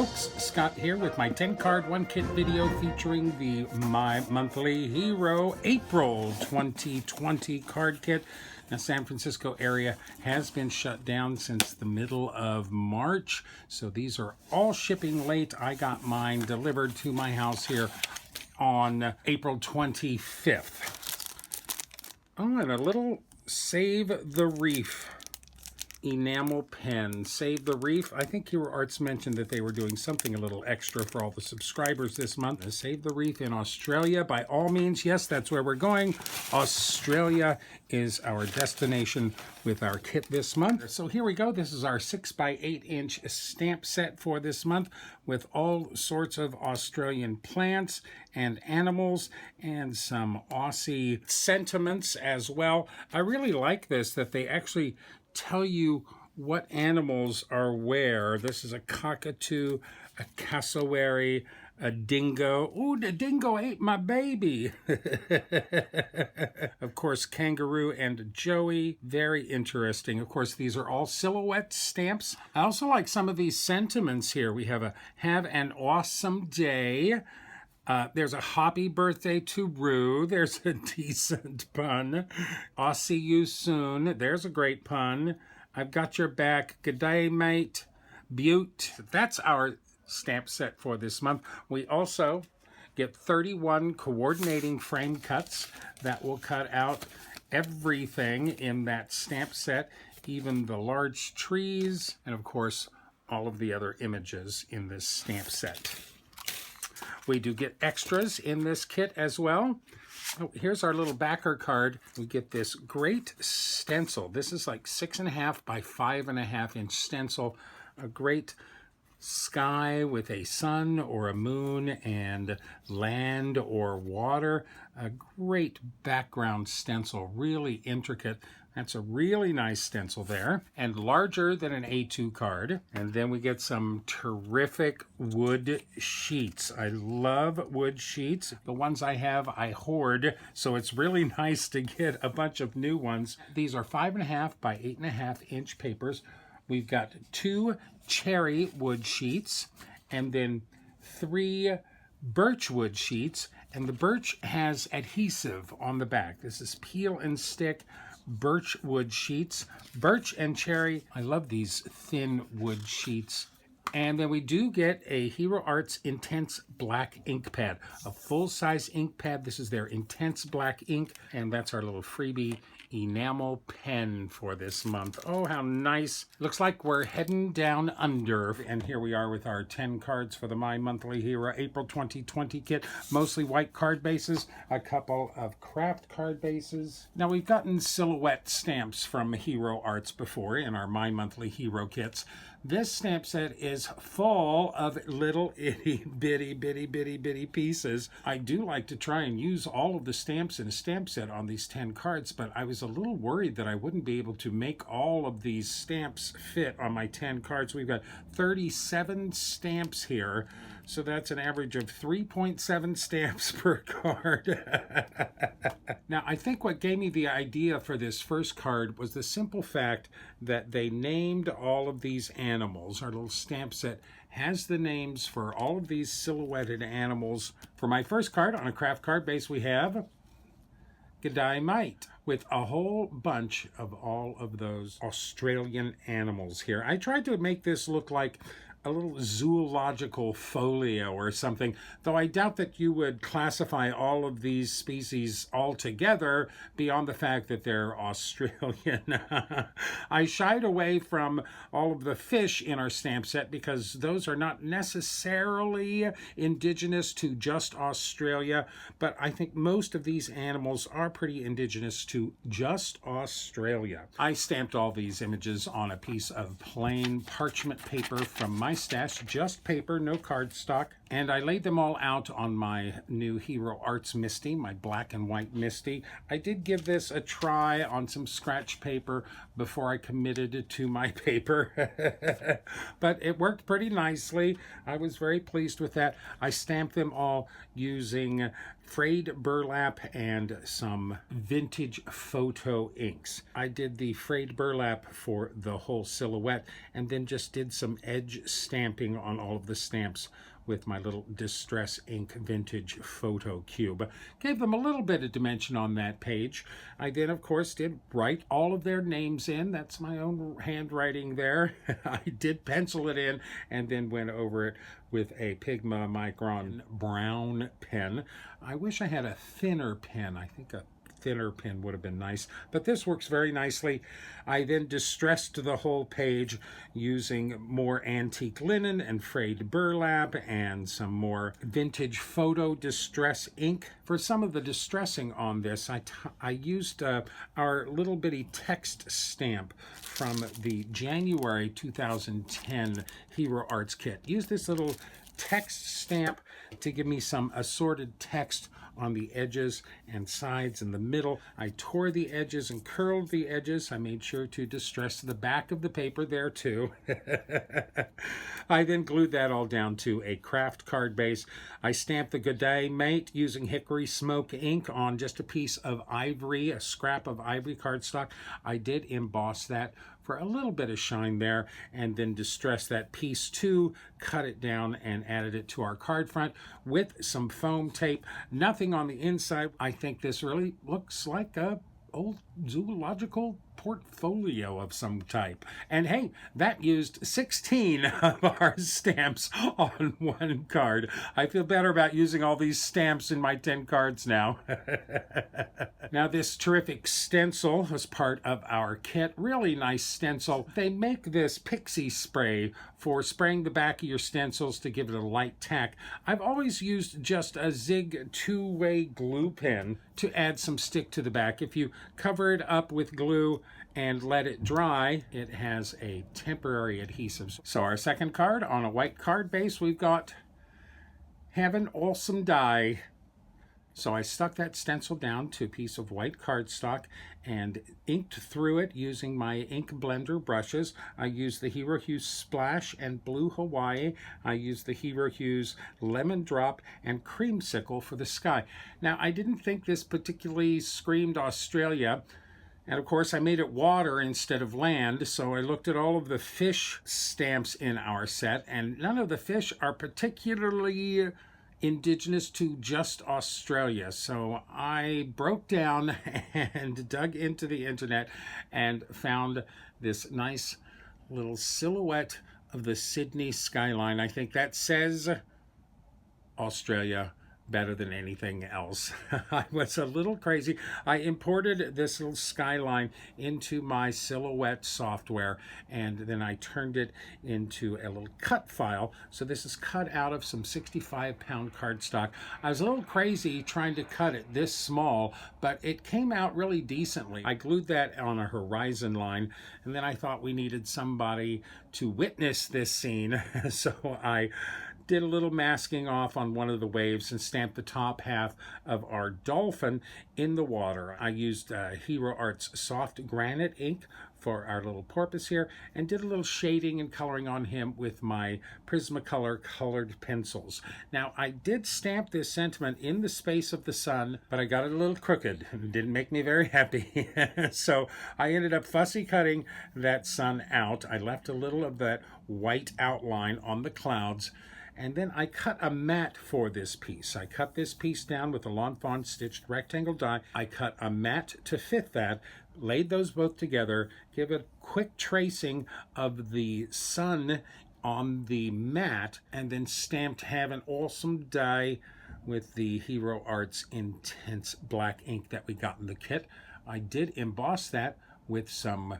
folks, Scott here with my 10 card 1 kit video featuring the My Monthly Hero April 2020 card kit. Now, San Francisco area has been shut down since the middle of March, so these are all shipping late. I got mine delivered to my house here on April 25th. Oh, and a little Save the Reef enamel pen. Save the Reef. I think Hero Arts mentioned that they were doing something a little extra for all the subscribers this month. Save the Reef in Australia. By all means, yes, that's where we're going. Australia is our destination with our kit this month. So here we go. This is our 6x8" stamp set for this month with all sorts of Australian plants and animals and some Aussie sentiments as well. I really like this, that they actually tell you what animals are where. This is a cockatoo, a cassowary, a dingo. Ooh, the dingo ate my baby. Of course, kangaroo and joey. Very interesting. Of course, these are all silhouette stamps. I also like some of these sentiments here. We have an awesome day. There's a happy birthday to Rue. There's a decent pun. I'll see you soon. There's a great pun. I've got your back. Good day, mate. Butte. That's our stamp set for this month. We also get 31 coordinating frame cuts that will cut out everything in that stamp set, even the large trees, and of course, all of the other images in this stamp set. We do get extras in this kit as well. Oh, here's our little backer card. We get this great stencil. This is like 6.5 by 5.5 inch stencil. A great sky with a sun or a moon and land or water. A great background stencil, really intricate. That's a really nice stencil there, and larger than an A2 card. And then we get some terrific wood sheets. I love wood sheets. The ones I have, I hoard, so it's really nice to get a bunch of new ones. These are 5.5 by 8.5 inch papers. We've got 2 cherry wood sheets, and then 3 birch wood sheets, and the birch has adhesive on the back. This is peel and stick birch wood sheets. Birch and cherry. I love these thin wood sheets. And then we do get a Hero Arts Intense Black ink pad, a full-size ink pad. This is their Intense Black ink, and that's our little freebie enamel pen for this month. Oh, how nice. Looks like we're heading down under. And here we are with our 10 cards for the My Monthly Hero April 2020 kit. Mostly white card bases, a couple of craft card bases. Now, we've gotten silhouette stamps from Hero Arts before in our My Monthly Hero kits. This stamp set is full of little itty bitty pieces. I do like to try and use all of the stamps in a stamp set on these 10 cards, but I was a little worried that I wouldn't be able to make all of these stamps fit on my 10 cards. We've got 37 stamps here, so that's an average of 3.7 stamps per card. Now, I think what gave me the idea for this first card was the simple fact that they named all of these animals. Our little stamp set has the names for all of these silhouetted animals. For my first card on a craft card base, we have G'day Mate, with a whole bunch of all of those Australian animals here. I tried to make this look like a little zoological folio or something, though I doubt that you would classify all of these species all together beyond the fact that they're Australian. I shied away from all of the fish in our stamp set because those are not necessarily indigenous to just Australia, but I think most of these animals are pretty indigenous to just Australia. I stamped all these images on a piece of plain parchment paper from my stash, just paper, no cardstock. And I laid them all out on my new Hero Arts Misty, my black and white Misty. I did give this a try on some scratch paper before I committed to my paper. But it worked pretty nicely. I was very pleased with that. I stamped them all using frayed burlap and some vintage photo inks. I did the frayed burlap for the whole silhouette and then just did some edge stamping on all of the stamps with my little Distress Ink Vintage Photo Cube. Gave them a little bit of dimension on that page. I then, of course, did write all of their names in. That's my own handwriting there. I did pencil it in and then went over it with a Pigma Micron brown pen. I wish I had a thinner pen. I think a thinner pen would have been nice, but this works very nicely. I then distressed the whole page using more antique linen and frayed burlap and some more vintage photo distress ink. For some of the distressing on this, I used our little bitty text stamp from the January 2010 Hero Arts kit. Use this little text stamp to give me some assorted text on the edges and sides in the middle. I tore the edges and curled the edges. I made sure to distress the back of the paper there too. I then glued that all down to a craft card base. I stamped the Good Day Mate using hickory smoke ink on just a piece of ivory, a scrap of ivory cardstock. I did emboss that for a little bit of shine there, and then distress that piece too, cut it down and added it to our card front with some foam tape. Nothing on the inside. I think this really looks like a old zoological portfolio of some type. And hey, that used 16 of our stamps on one card. I feel better about using all these stamps in my 10 cards now. Now this terrific stencil was part of our kit. Really nice stencil. They make this pixie spray for spraying the back of your stencils to give it a light tack. I've always used just a Zig two-way glue pen to add some stick to the back. If you cover it up with glue and let it dry, it has a temporary adhesive. So our second card on a white card base, we've got Have an Awesome Die. So I stuck that stencil down to a piece of white cardstock and inked through it using my ink blender brushes. I used the Hero Hues Splash and Blue Hawaii. I used the Hero Hues Lemon Drop and Creamsicle for the sky. Now, I didn't think this particularly screamed Australia. And of course, I made it water instead of land, so I looked at all of the fish stamps in our set, and none of the fish are particularly indigenous to just Australia. So I broke down and dug into the internet and found this nice little silhouette of the Sydney skyline. I think that says Australia better than anything else. I was a little crazy. I imported this little skyline into my Silhouette software, and then I turned it into a little cut file. So this is cut out of some 65-pound cardstock. I was a little crazy trying to cut it this small, but it came out really decently. I glued that on a horizon line, and then I thought we needed somebody to witness this scene. So I did a little masking off on one of the waves and stamped the top half of our dolphin in the water. I used Hero Arts soft granite ink for our little porpoise here and did a little shading and coloring on him with my Prismacolor colored pencils. Now, I did stamp this sentiment in the space of the sun, but I got it a little crooked. It didn't make me very happy. So I ended up fussy cutting that sun out. I left a little of that white outline on the clouds. And then I cut a mat for this piece. I cut this piece down with a Lawn Fawn stitched rectangle die. I cut a mat to fit that, laid those both together, give a quick tracing of the sun on the mat, and then stamped Have an Awesome Die with the Hero Arts Intense black ink that we got in the kit. I did emboss that with some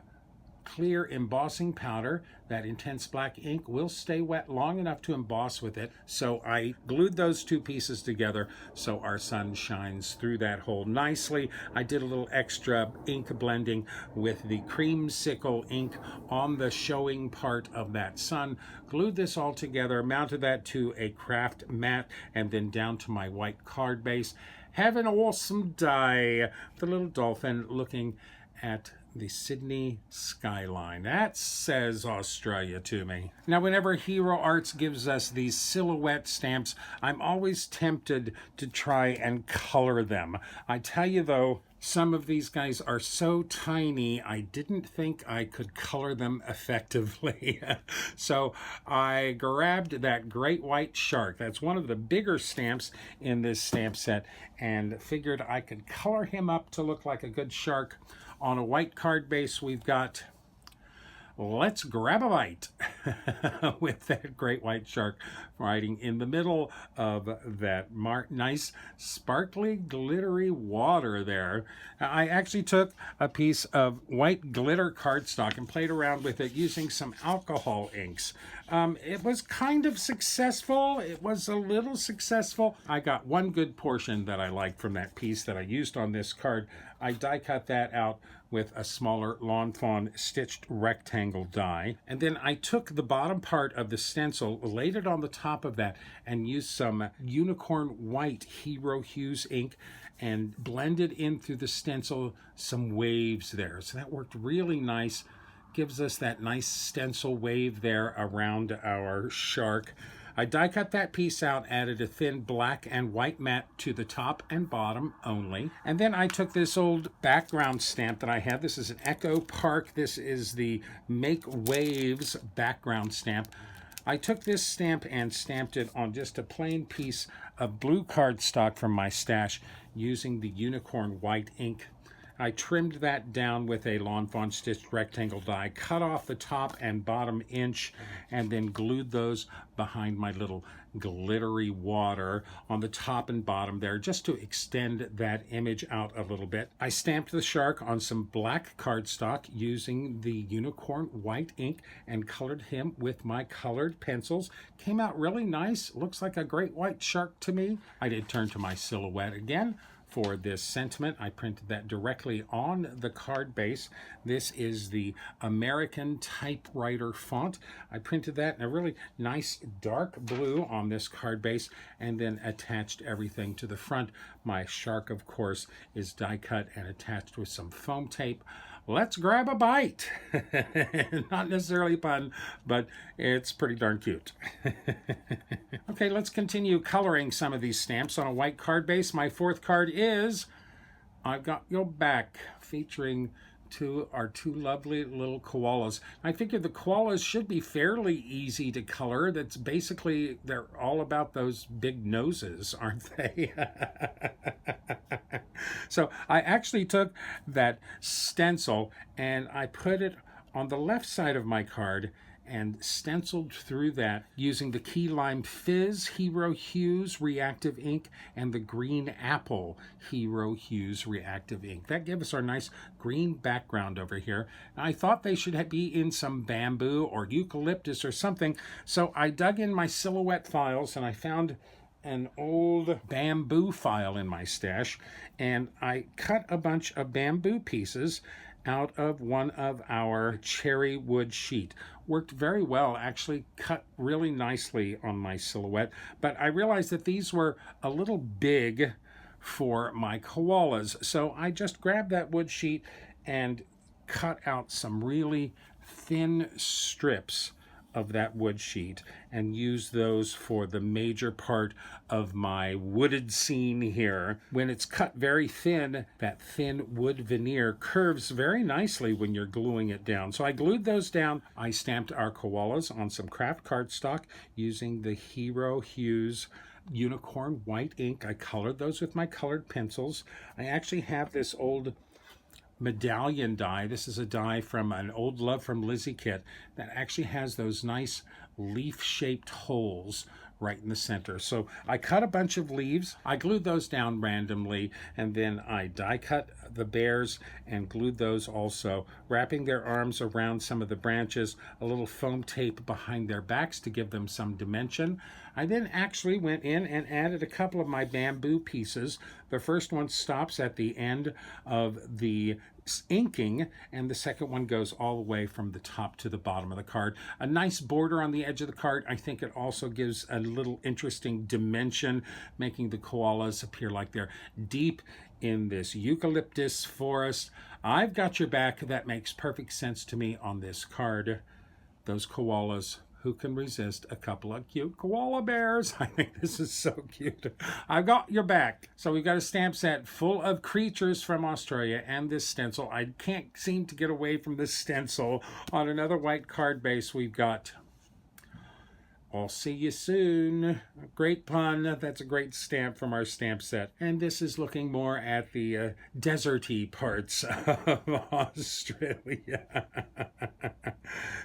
clear embossing powder. That intense black ink will stay wet long enough to emboss with it. So I glued those two pieces together so our sun shines through that hole nicely. I did a little extra ink blending with the creamsicle ink on the showing part of that sun. Glued this all together, mounted that to a craft mat, and then down to my white card base. Have an awesome day. The little dolphin looking at the Sydney skyline. That says Australia to me. Now, whenever Hero Arts gives us these silhouette stamps, I'm always tempted to try and color them. I tell you though, some of these guys are so tiny, I didn't think I could color them effectively. So I grabbed that great white shark. That's one of the bigger stamps in this stamp set, and figured I could color him up to look like a good shark. On a white card base, we've got Let's Grab a Bite with that great white shark riding in the middle of that nice sparkly glittery water there. I actually took a piece of white glitter cardstock and played around with it using some alcohol inks. It was kind of successful. It was a little successful. I got one good portion that I liked from that piece that I used on this card. I die cut that out with a smaller Lawn Fawn stitched rectangle die. And then I took the bottom part of the stencil, laid it on the top of that, and used some unicorn white Hero Hues ink and blended in through the stencil some waves there. So that worked really nice. Gives us that nice stencil wave there around our shark. I die cut that piece out, added a thin black and white mat to the top and bottom only. And then I took this old background stamp that I have. This is an Echo Park. This is the Make Waves background stamp. I took this stamp and stamped it on just a plain piece of blue cardstock from my stash using the unicorn white ink. I trimmed that down with a Lawn Fawn stitched rectangle die, cut off the top and bottom inch, and then glued those behind my little glittery water on the top and bottom there, just to extend that image out a little bit. I stamped the shark on some black cardstock using the unicorn white ink and colored him with my colored pencils. Came out really nice. Looks like a great white shark to me. I did turn to my silhouette again. For this sentiment, I printed that directly on the card base. This is the American typewriter font. I printed that in a really nice dark blue on this card base and then attached everything to the front. My shark, of course, is die cut and attached with some foam tape. Let's grab a bite. Not necessarily fun, but it's pretty darn cute. Okay, let's continue coloring some of these stamps on a white card base. My fourth card is I've Got Your Back, featuring our two lovely little koalas. I figured the koalas should be fairly easy to color. That's basically, they're all about those big noses, aren't they? So I actually took that stencil and I put it on the left side of my card and stenciled through that using the Key Lime Fizz Hero Hues reactive ink and the Green Apple Hero Hues reactive ink. That gives us our nice green background over here. I thought they should be in some bamboo or eucalyptus or something, so I dug in my silhouette files and I found an old bamboo file in my stash, and I cut a bunch of bamboo pieces out of one of our cherry wood sheet. Worked very well, actually cut really nicely on my silhouette, but I realized that these were a little big for my koalas, so I just grabbed that wood sheet and cut out some really thin strips of that wood sheet and use those for the major part of my wooded scene here. When it's cut very thin, that thin wood veneer curves very nicely when you're gluing it down. So I glued those down. I stamped our koalas on some craft cardstock using the Hero Hues unicorn white ink. I colored those with my colored pencils. I actually have this old medallion die. This is a die from an old Love from Lizzie kit that actually has those nice leaf-shaped holes right in the center. So I cut a bunch of leaves. I glued those down randomly, and then I die cut the bears and glued those also, wrapping their arms around some of the branches, a little foam tape behind their backs to give them some dimension. I then actually went in and added a couple of my bamboo pieces. The first one stops at the end of the inking, and the second one goes all the way from the top to the bottom of the card. A nice border on the edge of the card. I think it also gives a little interesting dimension, making the koalas appear like they're deep in this eucalyptus forest. I've got your back. That makes perfect sense to me on this card. Those koalas. Who can resist a couple of cute koala bears? I think this is so cute. I've got your back. So we've got a stamp set full of creatures from Australia and this stencil. I can't seem to get away from this stencil. On another white card base, we've got I'll see you soon. Great pun. That's a great stamp from our stamp set. And this is looking more at the deserty parts of Australia.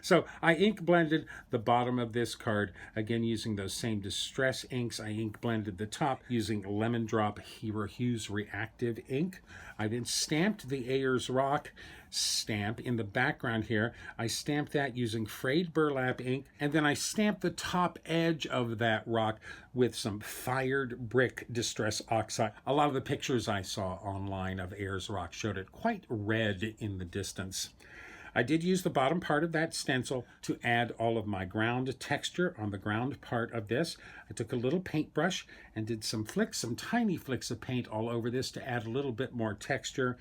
So I ink blended the bottom of this card, again using those same distress inks. I ink blended the top using Lemon Drop Hero Hues Reactive ink. I then stamped the Ayers Rock stamp in the background here. I stamped that using frayed burlap ink, and then I stamped the top edge of that rock with some fired brick distress oxide. A lot of the pictures I saw online of Ayers Rock showed it quite red in the distance. I did use the bottom part of that stencil to add all of my ground texture on the ground part of this. I took a little paintbrush and did some flicks, some tiny flicks of paint all over this to add a little bit more texture.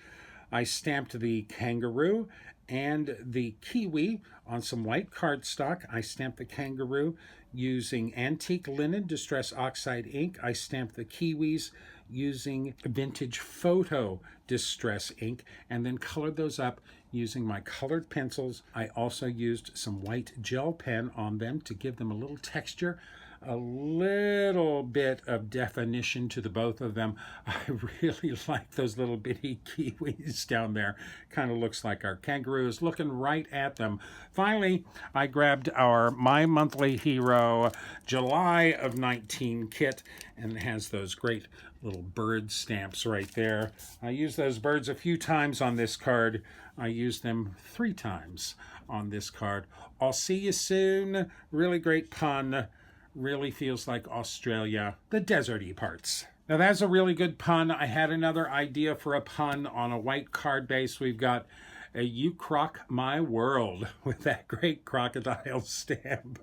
I stamped the kangaroo and the kiwi on some white cardstock. I stamped the kangaroo using antique linen distress oxide ink. I stamped the kiwis using vintage photo distress ink and then colored those up using my colored pencils. I also used some white gel pen on them to give them a little texture, a little bit of definition to the both of them. I really like those little bitty kiwis down there. Kind of looks like our kangaroos looking right at them. Finally, I grabbed our My Monthly Hero July of 19 kit, and it has those great little bird stamps right there. I used those birds a few times on this card. I used them 3 times on this card. I'll see you soon. Really great pun. Really feels like Australia, the deserty parts. Now that's a really good pun. I had another idea for a pun on a white card base. We've got a You Crock My World with that great crocodile stamp.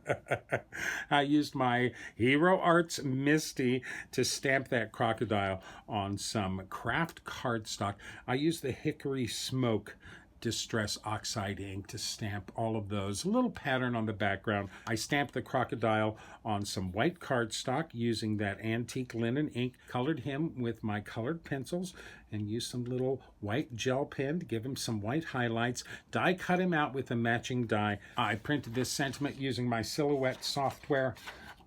I used my Hero Arts Misty to stamp that crocodile on some craft cardstock. I used the Hickory Smoke distress oxide ink to stamp all of those. A little pattern on the background. I stamped the crocodile on some white cardstock using that antique linen ink, colored him with my colored pencils, and used some little white gel pen to give him some white highlights. Die cut him out with a matching die. I printed this sentiment using my Silhouette software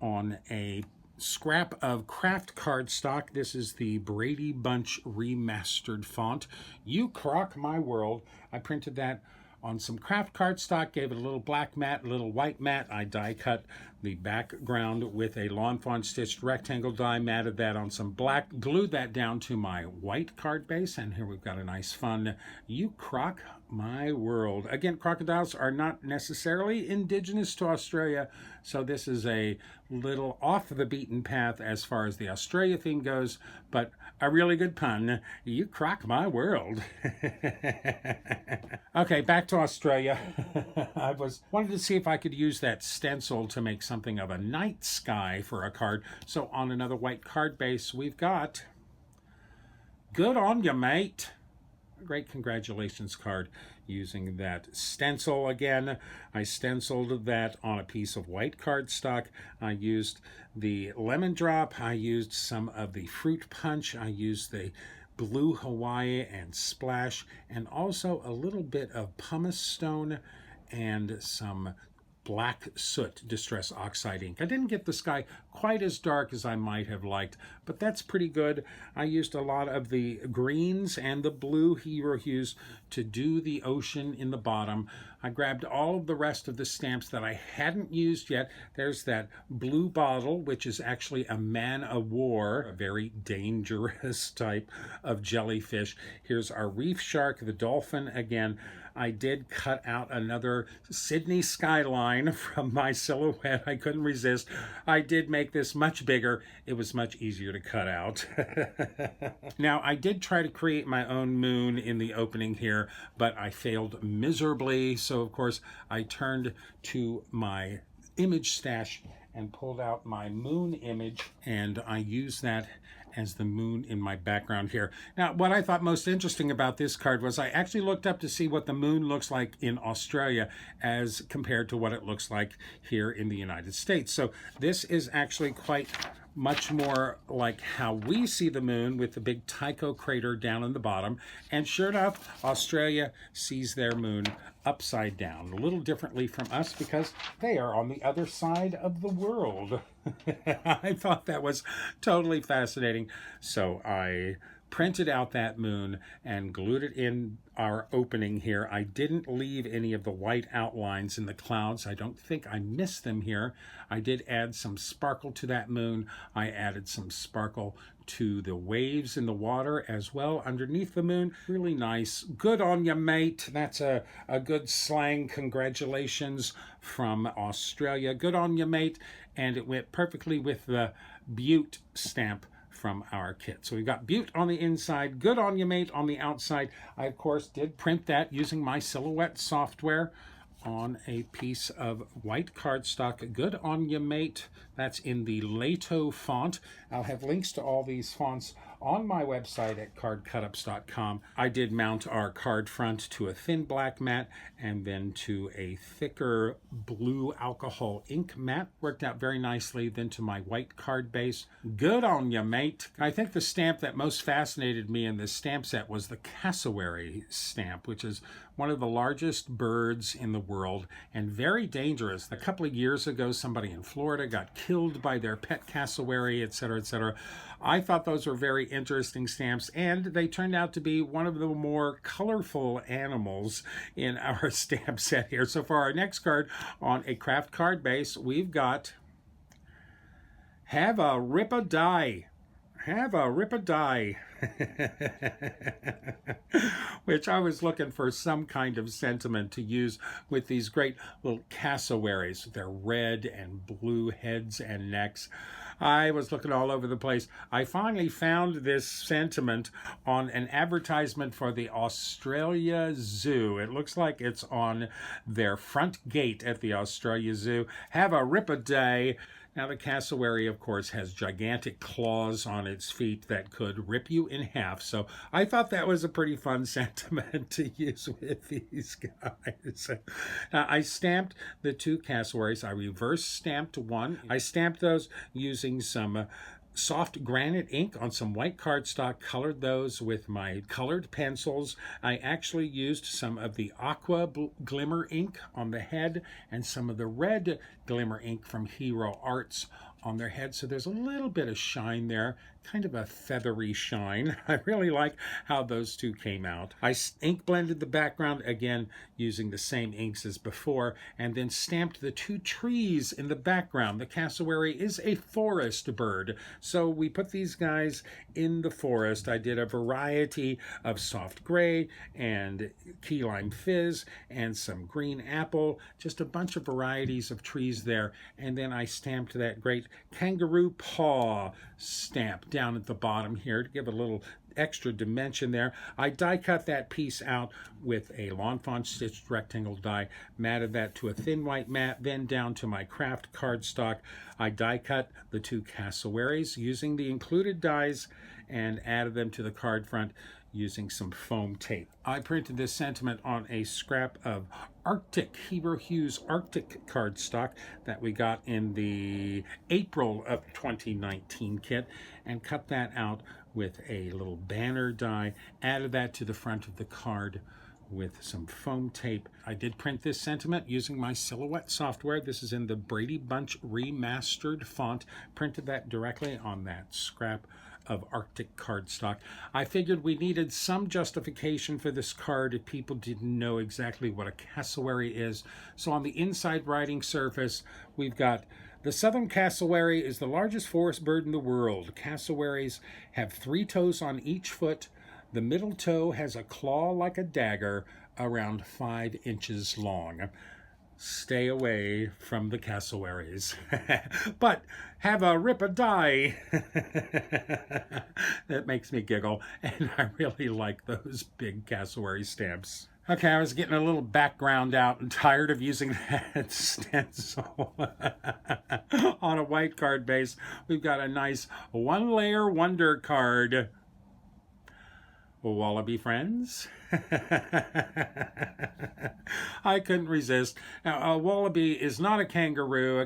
on a scrap of craft cardstock. This is the Brady Bunch remastered font. You Crock My World. I printed that on some craft cardstock, gave it a little black mat, a little white mat. I die cut the background with a Lawn Fawn stitched rectangle die, matted that on some black, glued that down to my white card base, and here we've got a nice fun You Crock My World. Again, crocodiles are not necessarily indigenous to Australia, so this is a little off the beaten path as far as the Australia theme goes, but a really good pun. You crock my world. Okay, back to Australia. I wanted to see if I could use that stencil to make something of a night sky for a card. So on another white card base, we've got Good on Ya, Mate. A great congratulations card using that stencil again. I stenciled that on a piece of white cardstock. I used the lemon drop. I used some of the fruit punch. I used the blue Hawaii and splash, and also a little bit of pumice stone and some Black Soot Distress Oxide ink. I didn't get the sky quite as dark as I might have liked, but that's pretty good. I used a lot of the greens and the blue hero hues to do the ocean in the bottom. I grabbed all of the rest of the stamps that I hadn't used yet. There's that blue bottle, which is actually a man-o'-war, a very dangerous type of jellyfish. Here's our reef shark, the dolphin again. I did cut out another Sydney skyline from my silhouette. I couldn't resist. I did make this much bigger. It was much easier to cut out. Now, I did try to create my own moon in the opening here, but I failed miserably. So, of course, I turned to my image stash and pulled out my moon image, and I used that as the moon in my background here. Now, what I thought most interesting about this card was I actually looked up to see what the moon looks like in Australia as compared to what it looks like here in the United States. So this is actually quite much more like how we see the moon, with the big Tycho crater down in the bottom. And sure enough, Australia sees their moon upside down, a little differently from us because they are on the other side of the world. I thought that was totally fascinating. So I printed out that moon and glued it in our opening here. I didn't leave any of the white outlines in the clouds. I don't think I missed them here. I did add some sparkle to that moon. I added some sparkle to the waves in the water as well underneath the moon. Really nice. Good on ya, mate. That's a good slang. Congratulations from Australia. Good on ya, mate. And it went perfectly with the Butte stamp from our kit. So we've got Butte on the inside, Good on ya, mate on the outside. I, of course, did print that using my Silhouette software on a piece of white cardstock. Good on ya, mate. That's in the Lato font. I'll have links to all these fonts on my website at cardcutups.com. I did mount our card front to a thin black mat and then to a thicker blue alcohol ink mat. Worked out very nicely. Then to my white card base. Good on ya, mate. I think the stamp that most fascinated me in this stamp set was the Cassowary Stamp, which is one of the largest birds in the world and very dangerous. A couple of years ago, somebody in Florida got killed by their pet cassowary, etc., etc. I thought those were very interesting stamps, and they turned out to be one of the more colorful animals in our stamp set here. So for our next card on a craft card base, we've got Have a Rip a Die. Have a Rip a Die. Which I was looking for some kind of sentiment to use with these great little cassowaries, their red and blue heads and necks. I was looking all over the place. I finally found this sentiment on an advertisement for the Australia Zoo. It looks like it's on their front gate at the Australia Zoo. Have a rip a day. Now, the cassowary, of course, has gigantic claws on its feet that could rip you in half. So I thought that was a pretty fun sentiment to use with these guys. Now, I stamped the two cassowaries. I reverse stamped one. I stamped those using some soft granite ink on some white cardstock, colored those with my colored pencils. I actually used some of the aqua glimmer ink on the head and some of the red glimmer ink from Hero Arts on their head. So there's a little bit of shine there, kind of a feathery shine. I really like how those two came out. I ink blended the background again using the same inks as before, and then stamped the two trees in the background. The cassowary is a forest bird, so we put these guys in the forest. I did a variety of soft gray and key lime fizz and some green apple, just a bunch of varieties of trees there, and then I stamped that great kangaroo paw stamp down at the bottom here to give a little extra dimension there. I die cut that piece out with a Lawn Fawn stitched rectangle die, matted that to a thin white mat, then down to my craft cardstock. I die cut the two cassowaries using the included dies and added them to the card front using some foam tape. I printed this sentiment on a scrap of Arctic, Hero Hues Arctic cardstock that we got in the April of 2019 kit, and cut that out with a little banner die, added that to the front of the card with some foam tape. I did print this sentiment using my Silhouette software. This is in the Brady Bunch remastered font. Printed that directly on that scrap of Arctic cardstock. I figured we needed some justification for this card if people didn't know exactly what a cassowary is. So on the inside writing surface, we've got: the southern cassowary is the largest forest bird in the world. Cassowaries have 3 toes on each foot. The middle toe has a claw like a dagger, around 5 inches long. Stay away from the cassowaries. But have a rip-a-die. That makes me giggle, and I really like those big cassowary stamps. Okay, I was getting a little background out and tired of using that stencil on a white card base. We've got a nice one-layer wonder card. Wallaby friends. I couldn't resist. Now, a wallaby is not a kangaroo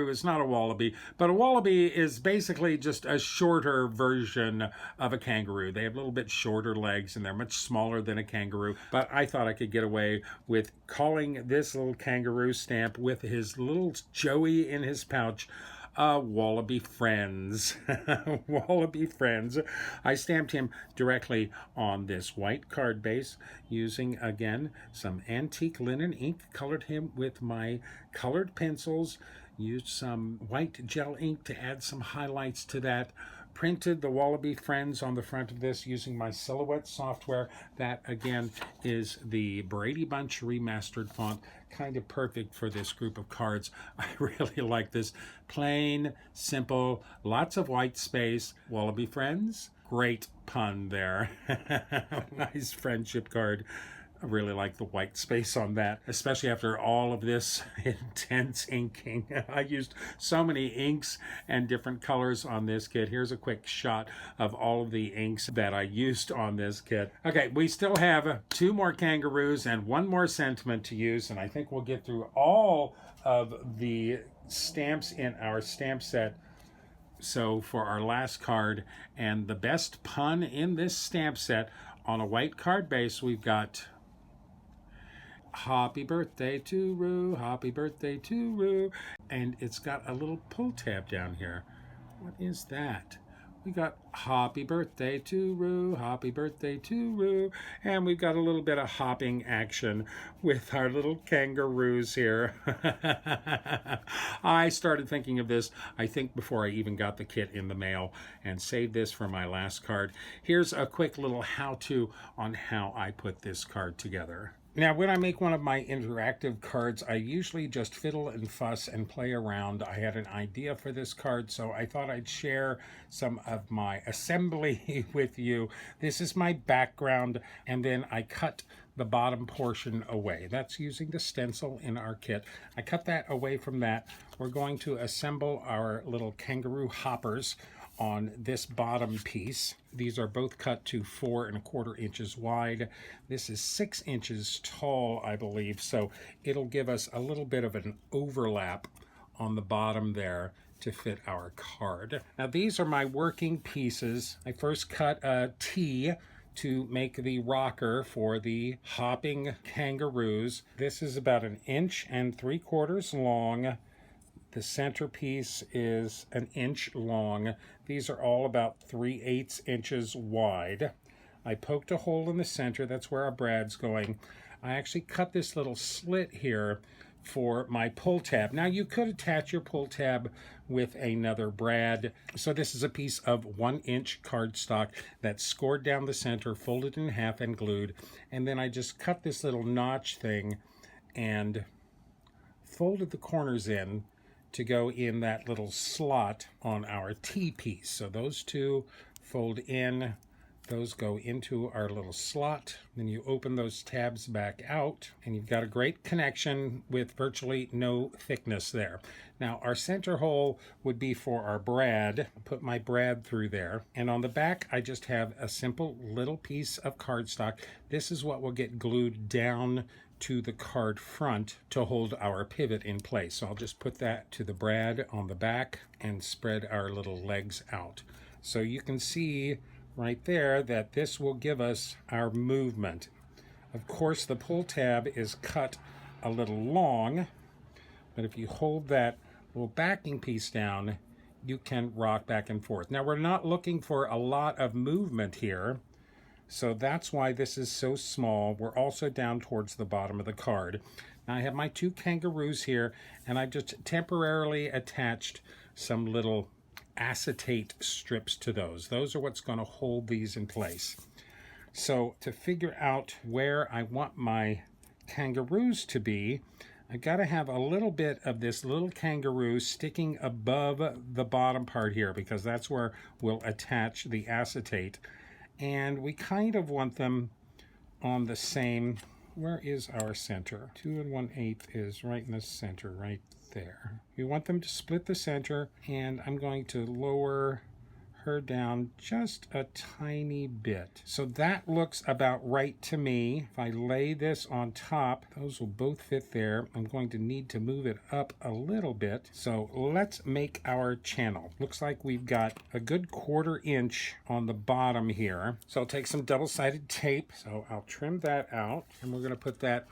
is not a wallaby, but a wallaby is basically just a shorter version of a kangaroo. They have a little bit shorter legs and they're much smaller than a kangaroo, but I thought I could get away with calling this little kangaroo stamp with his little Joey in his pouch Wallaby Friends. Wallaby Friends. I stamped him directly on this white card base using, again, some antique linen ink. Colored him with my colored pencils. Used some white gel ink to add some highlights to that. Printed the Wallaby Friends on the front of this using my Silhouette software. That, again, is the Brady Bunch remastered font. Kind of perfect for this group of cards. I really like this. Plain, simple, lots of white space. Wallaby Friends. Great pun there. Nice friendship card. I really like the white space on that, especially after all of this intense inking. I used so many inks and different colors on this kit. Here's a quick shot of all of the inks that I used on this kit. Okay, we still have 2 more kangaroos and 1 more sentiment to use, and I think we'll get through all of the stamps in our stamp set. So for our last card, and the best pun in this stamp set, on a white card base, we've got happy birthday to Roo, happy birthday to Roo. And it's got a little pull tab down here. What is that? We got happy birthday to Roo, happy birthday to Roo. And we've got a little bit of hopping action with our little kangaroos here. I started thinking of this, I think, before I even got the kit in the mail, and saved this for my last card. Here's a quick little how-to on how I put this card together. Now, when I make one of my interactive cards, I usually just fiddle and fuss and play around. I had an idea for this card, so I thought I'd share some of my assembly with you. This is my background, and then I cut the bottom portion away. That's using the stencil in our kit. I cut that away from that. We're going to assemble our little kangaroo hoppers on this bottom piece. These are both cut to 4 1/4 inches wide. This is 6 inches tall, I believe, so it'll give us a little bit of an overlap on the bottom there to fit our card. Now, these are my working pieces. I first cut a T to make the rocker for the hopping kangaroos. This is about 1 3/4 inches long. The centerpiece is 1 inch long. These are all about 3/8 inches wide. I poked a hole in the center. That's where our brad's going. I actually cut this little slit here for my pull tab. Now, you could attach your pull tab with another brad. So this is a piece of 1 inch cardstock that's scored down the center, folded in half and glued. And then I just cut this little notch thing and folded the corners in to go in that little slot on our T piece. So those 2 fold in, those go into our little slot. Then you open those tabs back out, and you've got a great connection with virtually no thickness there. Now, our center hole would be for our brad. I'll put my brad through there. And on the back, I just have a simple little piece of cardstock. This is what will get glued down to the card front to hold our pivot in place. So I'll just put that to the brad on the back and spread our little legs out. So you can see right there that this will give us our movement. Of course, the pull tab is cut a little long, but if you hold that little backing piece down, you can rock back and forth. Now, we're not looking for a lot of movement here, so that's why this is so small. We're also down towards the bottom of the card. Now, I have my two kangaroos here, and I've just temporarily attached some little acetate strips to those. Those are what's going to hold these in place. So to figure out where I want my kangaroos to be, I've got to have a little bit of this little kangaroo sticking above the bottom part here, because that's where we'll attach the acetate. And we kind of want them on the same, where is our center? 2 1/8 is right in the center, right there. We want them to split the center, and I'm going to lower her down just a tiny bit. So that looks about right to me. If I lay this on top, those will both fit there. I'm going to need to move it up a little bit. So let's make our channel. Looks like we've got a good 1/4 inch on the bottom here. So I'll take some double-sided tape. So I'll trim that out, and we're going to put that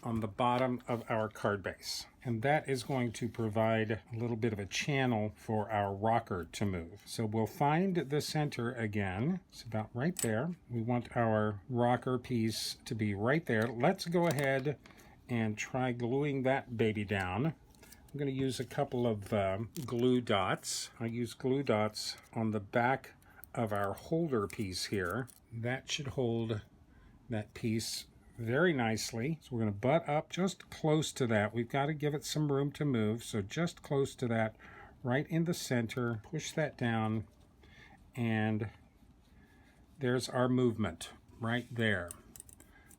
on the bottom of our card base. And that is going to provide a little bit of a channel for our rocker to move. So we'll find the center again. It's about right there. We want our rocker piece to be right there. Let's go ahead and try gluing that baby down. I'm going to use a couple of glue dots. I use glue dots on the back of our holder piece here. That should hold that piece very nicely. So we're going to butt up just close to that. We've got to give it some room to move. So just close to that, right in the center. Push that down, and there's our movement right there.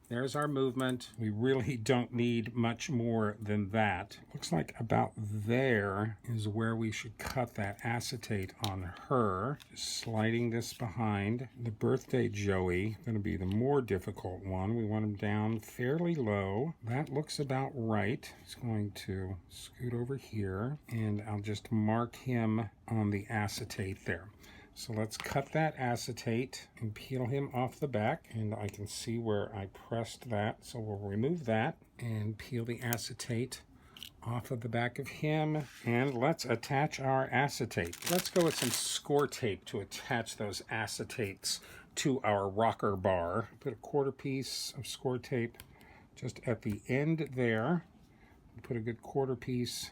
There's our movement. We really don't need much more than that. Looks like about there is where we should cut that acetate on her. Just sliding this behind. The birthday Joey, going to be the more difficult one. We want him down fairly low. That looks about right. He's going to scoot over here, and I'll just mark him on the acetate there. So let's cut that acetate and peel him off the back. And I can see where I pressed that. So we'll remove that and peel the acetate off of the back of him. And let's attach our acetate. Let's go with some score tape to attach those acetates to our rocker bar. Put a 1/4 piece of score tape just at the end there. Put a good 1/4 piece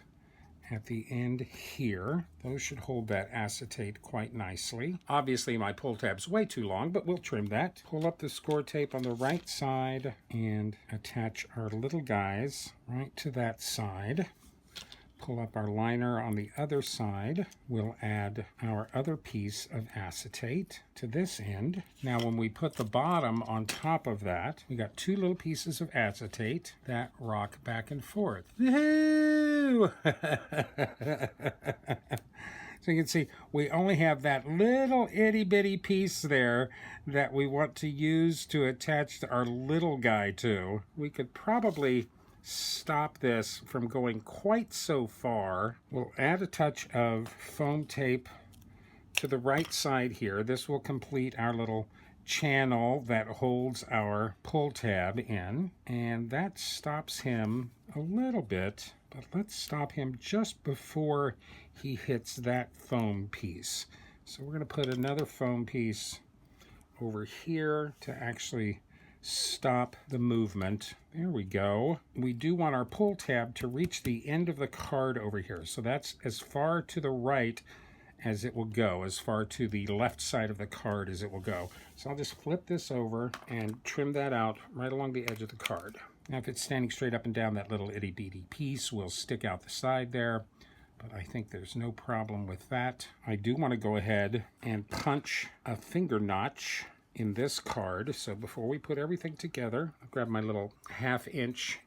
at the end here. Those should hold that acetate quite nicely. Obviously my pull tab's way too long, but we'll trim that. Pull up the score tape on the right side and attach our little guys right to that side. Pull up our liner on the other side. We'll add our other piece of acetate to this end. Now when we put the bottom on top of that, we got 2 little pieces of acetate that rock back and forth. Woohoo! So you can see we only have that little itty bitty piece there that we want to use to attach our little guy to. We could probably stop this from going quite so far. We'll add a touch of foam tape to the right side here. This will complete our little channel that holds our pull tab in, and that stops him a little bit, but let's stop him just before he hits that foam piece. So we're going to put another foam piece over here to actually stop the movement. There we go. We do want our pull tab to reach the end of the card over here. So that's as far to the right as it will go, as far to the left side of the card as it will go. So I'll just flip this over and trim that out right along the edge of the card. Now if it's standing straight up and down, that little itty bitty piece will stick out the side there, but I think there's no problem with that. I do want to go ahead and punch a finger notch in this card. So before we put everything together, I'll grab my little 1/2 inch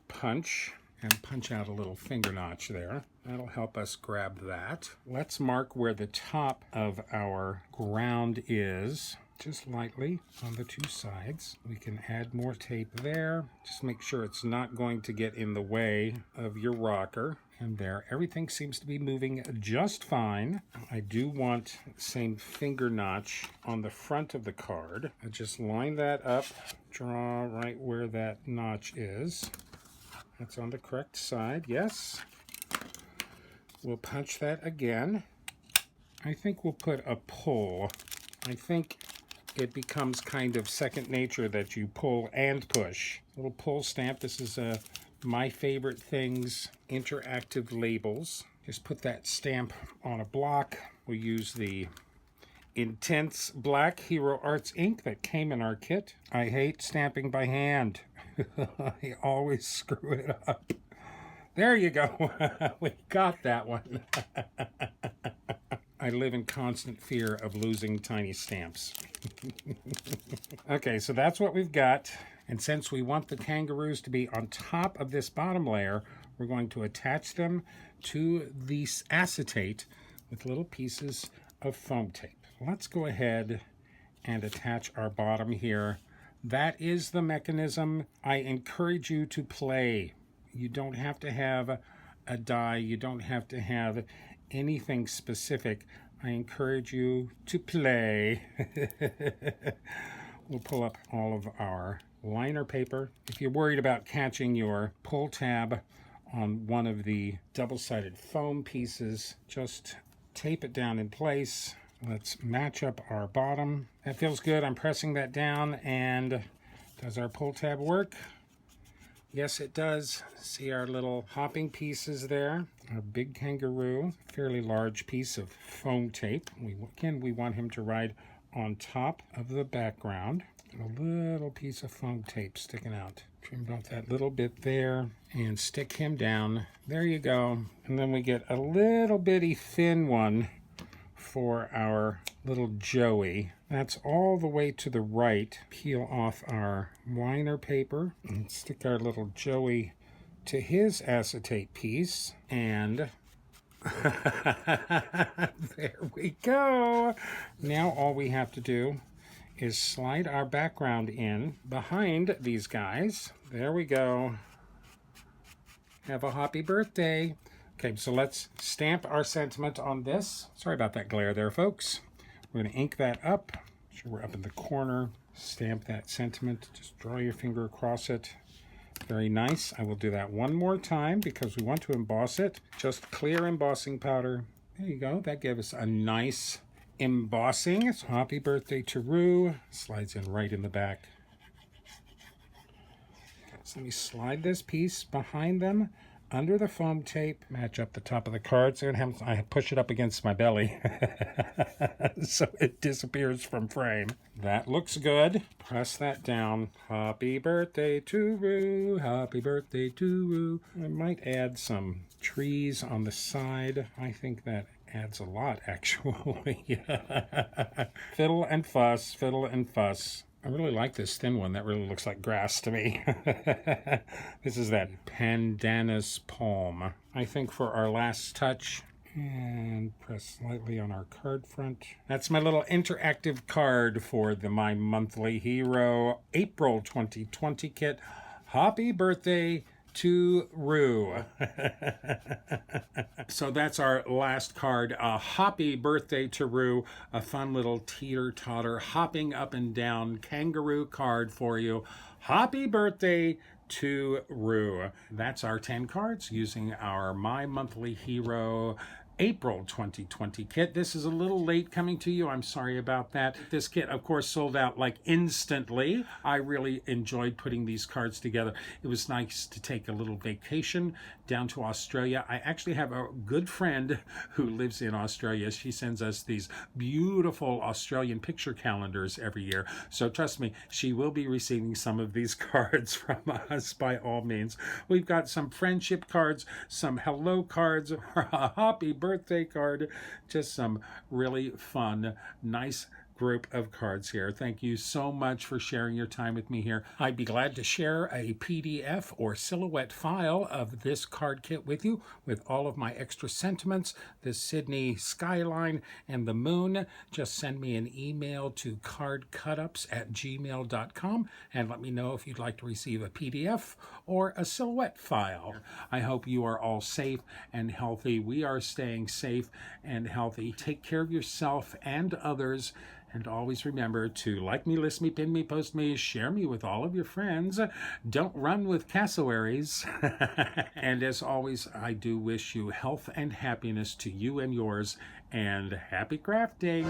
punch and punch out a little finger notch there. That'll help us grab that. Let's mark where the top of our ground is, just lightly on the 2 sides. We can add more tape there. Just make sure it's not going to get in the way of your rocker. And there, everything seems to be moving just fine. I do want the same finger notch on the front of the card. I just line that up, draw right where that notch is. That's on the correct side, yes. We'll punch that again. I think we'll put a pull. I think it becomes kind of second nature that you pull and push. Little pull stamp. This is My Favorite Things interactive labels. Just put that stamp on a block. We'll use the intense black Hero Arts ink that came in our kit. I hate stamping by hand. I always screw it up. There you go. We got that one. I live in constant fear of losing tiny stamps. Okay, so that's what we've got. And since we want the kangaroos to be on top of this bottom layer, we're going to attach them to the acetate with little pieces of foam tape. Let's go ahead and attach our bottom here. That is the mechanism. I encourage you to play. You don't have to have a die. You don't have to have anything specific. I encourage you to play. We'll pull up all of our liner paper. If you're worried about catching your pull tab on one of the double-sided foam pieces, just tape it down in place. Let's match up our bottom. That feels good. I'm pressing that down, and does our pull tab work? Yes, it does. See our little hopping pieces there. Our big kangaroo, fairly large piece of foam tape. We want him to ride on top of the background. A little piece of foam tape sticking out. Trimmed off that little bit there and stick him down. There you go. And then we get a little bitty thin one for our little Joey. That's all the way to the right. Peel off our liner paper and stick our little Joey to his acetate piece. And there we go. Now all we have to do is slide our background in behind these guys. There we go. Have a happy birthday. Okay, so let's stamp our sentiment on this. Sorry about that glare there, folks. We're going to ink that up. Make sure we're up in the corner. Stamp that sentiment. Just draw your finger across it. Very nice. I will do that one more time because we want to emboss it. Just clear embossing powder. There you go. That gave us a nice embossing. So happy birthday to Roo. Slides in right in the back. So let me slide this piece behind them under the foam tape. Match up the top of the card. So I push it up against my belly so it disappears from frame. That looks good. Press that down. Happy birthday to Roo. Happy birthday to Roo. I might add some trees on the side. I think that adds a lot, actually. Fiddle and fuss, fiddle and fuss. I really like this thin one. That really looks like grass to me. This is that pandanus palm. I think for our last touch, and press slightly on our card front. That's my little interactive card for the My Monthly Hero April 2020 kit. Happy birthday to Roo. So that's our last card. A happy birthday to Roo. A fun little teeter-totter, hopping up and down kangaroo card for you. Happy birthday to Roo. That's our 10 cards using our My Monthly Hero April 2020 kit. This is a little late coming to you. I'm sorry about that. This kit, of course, sold out like instantly. I really enjoyed putting these cards together. It was nice to take a little vacation down to Australia. I actually have a good friend who lives in Australia. She sends us these beautiful Australian picture calendars every year. So trust me, she will be receiving some of these cards from us by all means. We've got some friendship cards, some hello cards, a happy birthday card, just some really fun, nice group of cards here. Thank you so much for sharing your time with me here. I'd be glad to share a PDF or silhouette file of this card kit with you, with all of my extra sentiments, the Sydney skyline, and the moon. Just send me an email to cardcutups@gmail.com and let me know if you'd like to receive a PDF or a silhouette file. I hope you are all safe and healthy. We are staying safe and healthy. Take care of yourself and others. And always remember to like me, list me, pin me, post me, share me with all of your friends. Don't run with cassowaries. And as always, I do wish you health and happiness to you and yours, and happy crafting.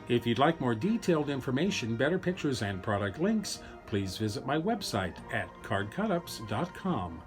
If you'd like more detailed information, better pictures, and product links, please visit my website at cardcutups.com.